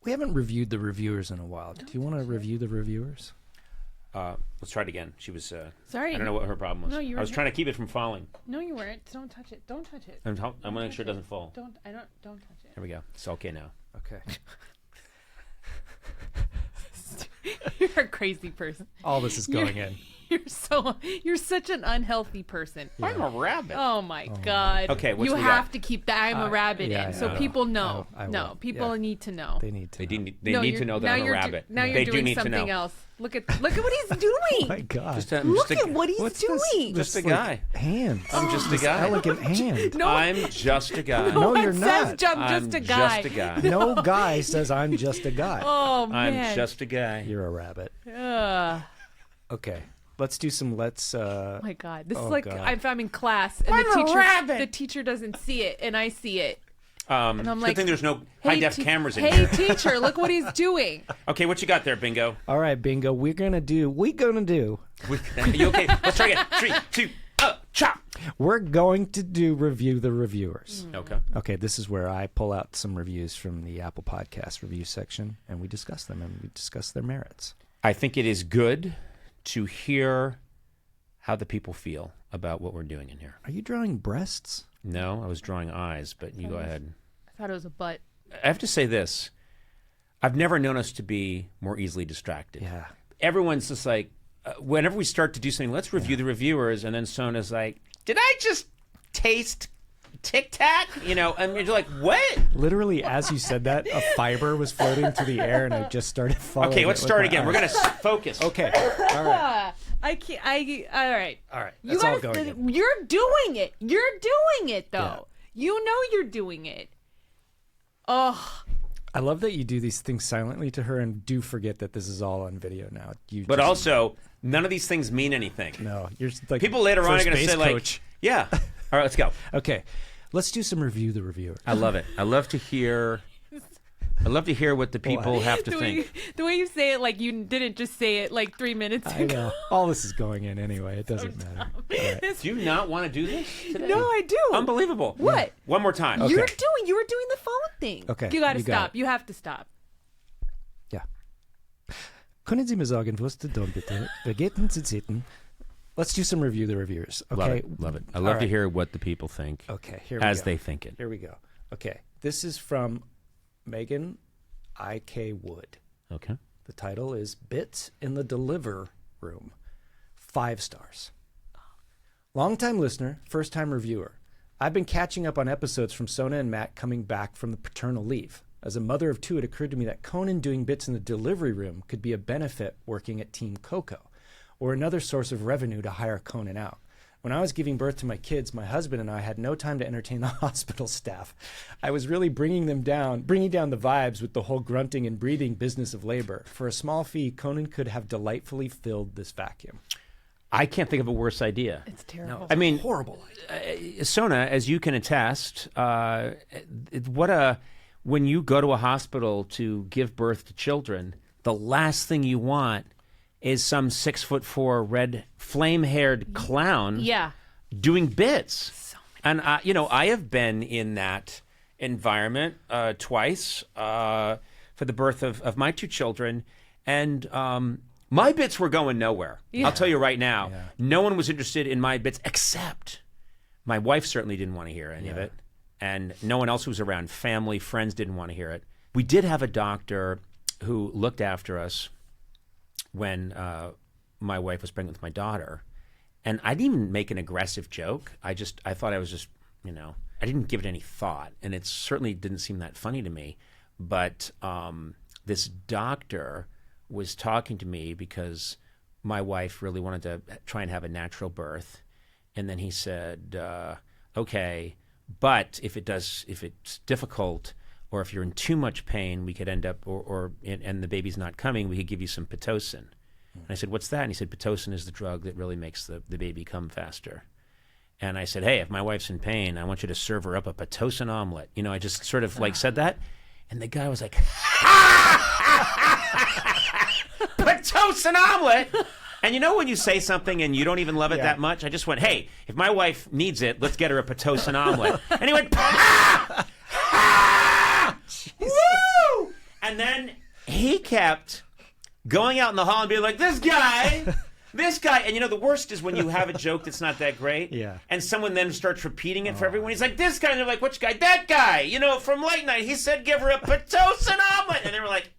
We haven't reviewed the reviewers in a while. Do you want to review the reviewers? Let's try it again. She was... Sorry. I don't know what her problem was. No, you were... I was trying to keep it from falling. No, you weren't. Don't touch it. Don't touch it. I'm going to make sure it doesn't fall. Don't touch it. There we go. It's okay now. Okay. You're a crazy person. All this is going in. You're such an unhealthy person. Yeah. I'm a rabbit. Oh my God. Okay, you have to keep that I'm a rabbit in, so people know. People need to know. They need to. They need to know that I'm a rabbit. Now you're doing something else. Look at what he's doing. Oh my God. Look at what he's doing. Just a guy. Hands. I'm just a guy. Elegant hand. No, I'm just a guy. No, you're not. I'm just a guy. Just a guy. No guy says I'm just a guy. Oh man. I'm just a guy. You're a rabbit. Okay. Let's do some Oh my God. This is like God. I'm in class and the teacher doesn't see it and I see it. And I'm like, good thing there's no high-def cameras in here. here. Hey, teacher, look what he's doing. Okay, what you got there, Bingo? All right, Bingo. We're gonna do. Are you okay? Let's try again. 3, 2, chop. We're going to do review the reviewers. Okay. Okay, this is where I pull out some reviews from the Apple Podcast review section, and we discuss them, and we discuss their merits. I think it is good to hear how the people feel about what we're doing in here. Are you drawing breasts? No, I was drawing eyes, but you go ahead. I thought it was a butt. I have to say this. I've never known us to be more easily distracted. Yeah. Everyone's just like, whenever we start to do something, let's review the reviewers, and then Sona's like, did I just taste Tic Tac? And you're like, what? Literally, as you said that, a fiber was floating through the air, and I just started following. Okay, let's start again. We're going to focus. Okay. All right. I can't. All right. All right. That's all going in. You're doing it. You're doing it, though. Yeah. You know you're doing it. Oh. I love that you do these things silently to her and do forget that this is all on video now. But also, none of these things mean anything. No. You're like people later on are going to say, coach. like, yeah. All right, let's go. Okay. Let's do some review the reviewer. I love it. I love to hear what the people have to think. The way you say it, like you didn't just say it like 3 minutes ago. I know. All this is going in anyway. It doesn't matter. Right. Do you not want to do this today? No, I do. Unbelievable. What? Yeah. One more time. Okay. You were doing the phone thing. Okay. You got to stop. You have to stop. Ja. Können Sie mir sagen, was du tun bitte? Wir gehen zu zitten. Let's do some review the reviewers. Okay. Love it. I love to hear what the people think. Okay. Here we go. As they think it. Here we go. Okay. This is from Megan I.K. Wood. Okay. The title is Bits in the Deliver Room. 5 stars. Long-time listener, first-time reviewer. I've been catching up on episodes from Sona and Matt coming back from the paternal leave. As a mother of 2, it occurred to me that Conan doing bits in the delivery room could be a benefit working at Team Coco, or another source of revenue to hire Conan out. When I was giving birth to my kids, my husband and I had no time to entertain the hospital staff. I was really bringing down the vibes with the whole grunting and breathing business of labor. For a small fee, Conan could have delightfully filled this vacuum. I can't think of a worse idea. It's terrible. No, it's a horrible idea. Sona, as you can attest, when you go to a hospital to give birth to children, the last thing you want is some 6'4" red flame-haired clown doing bits. So and I have been in that environment twice for the birth of my 2 children, and my bits were going nowhere. Yeah. I'll tell you right now, no one was interested in my bits except my wife certainly didn't want to hear any of it, and no one else who was around, family, friends didn't want to hear it. We did have a doctor who looked after us when my wife was pregnant with my daughter, and I didn't even make an aggressive joke. I thought I was just, I didn't give it any thought, and it certainly didn't seem that funny to me. But this doctor was talking to me because my wife really wanted to try and have a natural birth, and then he said, okay, but if it's difficult, or if you're in too much pain, we could end up, and the baby's not coming, we could give you some Pitocin. And I said, what's that? And he said, Pitocin is the drug that really makes the baby come faster. And I said, hey, if my wife's in pain, I want you to serve her up a Pitocin omelet. I just sort of said that. And the guy was like, Pitocin omelet? And when you say something and you don't even love it that much, I just went, hey, if my wife needs it, let's get her a Pitocin omelet. And he went, ah! Woo! And And then he kept going out in the hall and being like, this guy. And the worst is when you have a joke that's not that great. Yeah. And someone then starts repeating it for everyone. He's like, this guy. And they're like, which guy? That guy. From Late Night. He said, give her a Pitocin omelet. And they were like,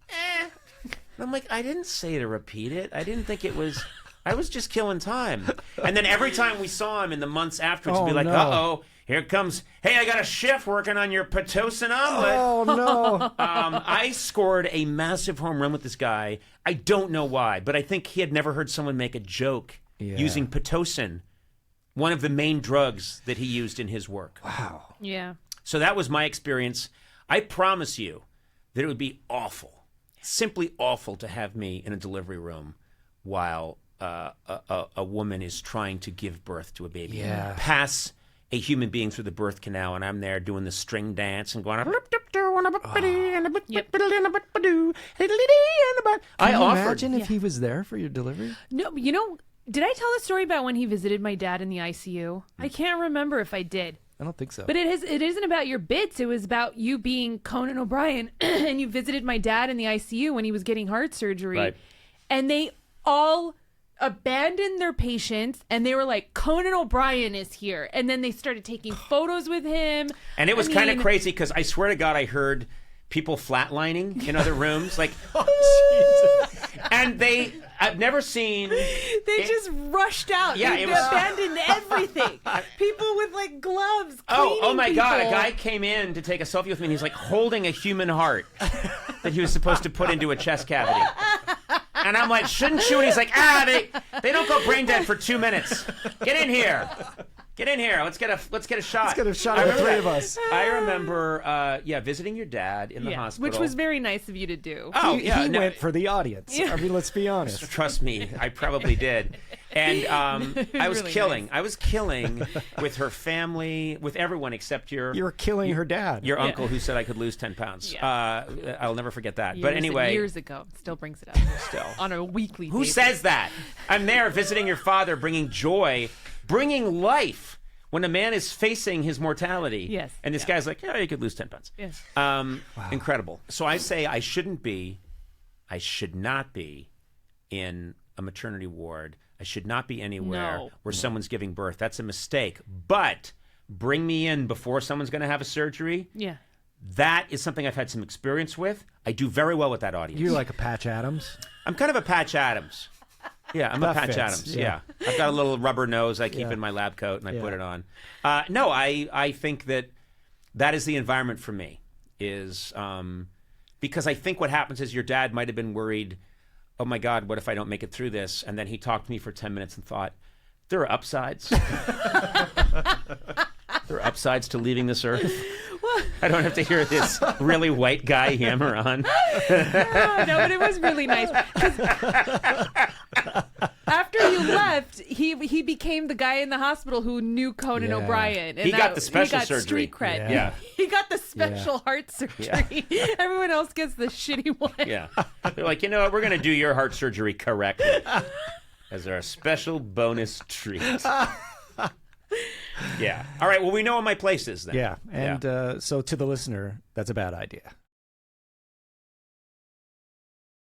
And I'm like, I didn't say to repeat it. I didn't think it was. I was just killing time. And then every time we saw him in the months afterwards, he'd be like, uh-oh. Here comes, hey, I got a chef working on your Pitocin omelet. Oh, no. I scored a massive home run with this guy. I don't know why, but I think he had never heard someone make a joke using Pitocin, one of the main drugs that he used in his work. Wow. Yeah. So that was my experience. I promise you that it would be awful, simply awful to have me in a delivery room while a woman is trying to give birth to a baby. Yeah. Pass a human being through the birth canal, and I'm there doing the string dance and going. Can I you offered. imagine if he was there for your delivery? No, did I tell the story about when he visited my dad in the ICU? I can't remember if I did. I don't think so. But it isn't about your bits. It was about you being Conan O'Brien, and you visited my dad in the ICU when he was getting heart surgery. Right. And they all abandoned their patients, and they were like, Conan O'Brien is here. And then they started taking photos with him. And it was kind of crazy because I swear to God, I heard people flatlining in other rooms. Like, and I've never seen. They just rushed out. Yeah, they it was abandoned everything. People with like gloves. Oh my people. God! A guy came in to take a selfie with me, and he's like holding a human heart that he was supposed to put into a chest cavity. And I'm like, shouldn't you? And he's like, they don't go brain dead for 2 minutes. Get in here. Let's get a shot. Let's get a shot of the three of us. I remember, visiting your dad in the hospital, which was very nice of you to do. Oh, He went for the audience. I mean, let's be honest. Trust me, I probably did. And I was really killing. nice. I was killing with her family, with everyone except You were killing her dad. your uncle who said I could lose 10 pounds. Yeah. I'll never forget that. Years But anyway. years ago, still brings it up. Still. On a weekly Who basis. says that? I'm there visiting your father, bringing joy, bringing life when a man is facing his mortality. Yes. And this guy's like, yeah, you could lose 10 pounds. Yes. Incredible. So I say I should not be in a maternity ward. I should not be anywhere where someone's giving birth. That's a mistake. But bring me in before someone's going to have a surgery. Yeah. That is something I've had some experience with. I do very well with that audience. You're like a Patch Adams. I'm kind of a Patch Adams. Yeah, I'm a Patch fits, Adams. yeah. Yeah. I've got a little rubber nose I keep in my lab coat, and I put it on. No, I think that is the environment for me, is because I think what happens is your dad might have been worried, oh my God, what if I don't make it through this? And then he talked to me for 10 minutes and thought, there are upsides. There are upsides to leaving this earth. I don't have to hear this really white guy hammer on. No, but it was really nice. 'Cause after you left, he became the guy in the hospital who knew Conan O'Brien. And He got the special he got surgery. Street cred. Yeah. He got the special heart surgery. Everyone else gets the shitty one. Yeah. They're like, you know what? We're going to do your heart surgery correctly as our special bonus treat. Yeah. All right. Well, we know what my place is then. Yeah. And so to the listener, that's a bad idea.